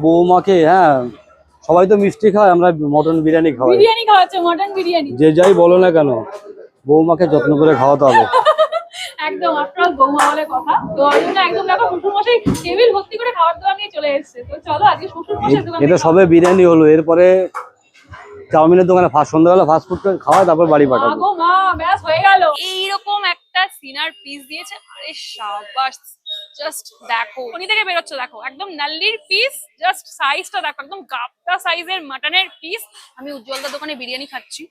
বৌমাকে, হ্যাঁ সবাই তো মিষ্টি খায়, আমরা মটন বিরিয়ানি খাওয়াই। বিরিয়ানি খাওয়াচ্ছে, মটন বিরিয়ানি। যে যাই বলো না কেন, বৌমাকে যত্ন করে খাওয়াতে হবে। একদম, আফটার অল বৌমা বলে কথা। তো ওই জন্য একদম দেখো শ্বশুর মশাই টেবিল ভর্তি করে খাবার দাবার নিয়ে চলে এসেছে। তো চলো আজকে শ্বশুর মশাই দোকান এটা সবে বিরিয়ানি হলো, এরপরে চাউমিনের দোকানে সন্ধ্যাবেলা ফাস্ট ফুড খাওয়া, তারপর বাড়ি পাঠাবো। গো মা, ব্যাস হয়ে গেল। এইরকম একটা সিনার পিস দিয়েছে, আরে শাবাশ। জাস্ট দেখো, উনি থেকে বেরোচ্ছে, দেখো একদম নাল্লির পিস। জাস্ট সাইজটা দেখো, একদম গাপ্তা সাইজের মাটনের পিস। আমি উজ্জ্বলদার দোকানে বিরিয়ানি খাচ্ছি,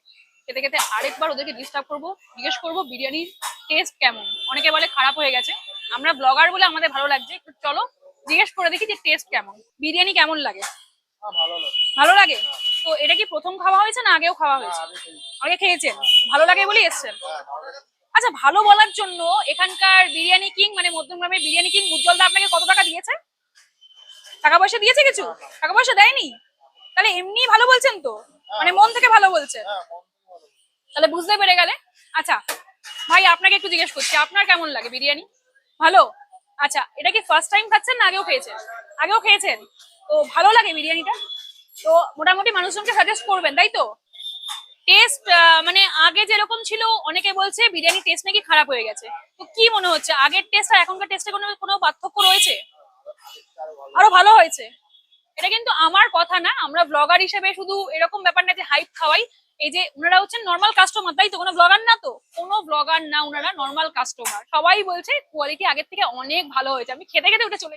খেতে খেতে আরেকবার ওদেরকে ডিস্টার্ব করবো, জিজ্ঞেস করবো বিরিয়ানির টেস্ট কেমন। অনেকে বলে খারাপ হয়ে গেছে, আমরা ব্লগার বলে আমাদের ভালো লাগছে। একটু চলো জিজ্ঞেস করে দেখি যে টেস্ট কেমন, বিরিয়ানি কেমন লাগে। ভালো লাগে। তো এটা কি প্রথম খাওয়া হয়েছে না আগেও খাওয়া হয়েছে? আগে খেয়েছেন, ভালো লাগে বলেই এসছেন। আচ্ছা, ভালো বলার জন্য এখানকার বিরিয়ানি কিং মানে মধ্যমগ্রামের বিরিয়ানি কিং উজ্জ্বলদা আপনাকে কত টাকা দিয়েছে? টাকা পয়সা দিয়েছে কিছু? টাকা পয়সা দেয়নি? তাহলে এমনি ভালো বলছেন তো, মানে মন থেকে ভালো বলছেন, তাহলে বুঝতে পেরে গেলে। আচ্ছা ভাই, আপনাকে একটু জিজ্ঞেস করছি, আপনার কেমন লাগে বিরিয়ানি? ভালো। আচ্ছা, এটা কি ফার্স্ট টাইম খাচ্ছেন না আগেও খেয়েছেন? আগেও খেয়েছেন। তো ভালো লাগে বিরিয়ানিটা? তো মোটামুটি মানুষজনকে সাজেস্ট করবেন, তাই তো? টেস্ট মানে আগে যেরকম ছিল, অনেকে বলছে বিরিয়ানি টেস্ট নাকি খারাপ হয়ে গেছে। তো কি মনে হচ্ছে, আগের টেস্ট আর এখনকার টেস্টে কোনো কোনো পার্থক্য রয়েছে? আরো ভালো হয়েছে? এটা কিন্তু আমার কথা না, আমরা ব্লগার হিসেবে শুধু এরকম ব্যাপার না যে হাইপ খাওয়াই। এই যে ওনারা হচ্ছেন নর্মাল কাস্টমার, তাই তো? কোনো ব্লগার না তো? কোনো ব্লগার না, ওনারা নর্মাল কাস্টমার। সবাই বলছে কোয়ালিটি আগের থেকে অনেক ভালো হয়েছে। আমি খেতে খেতে উঠে চলে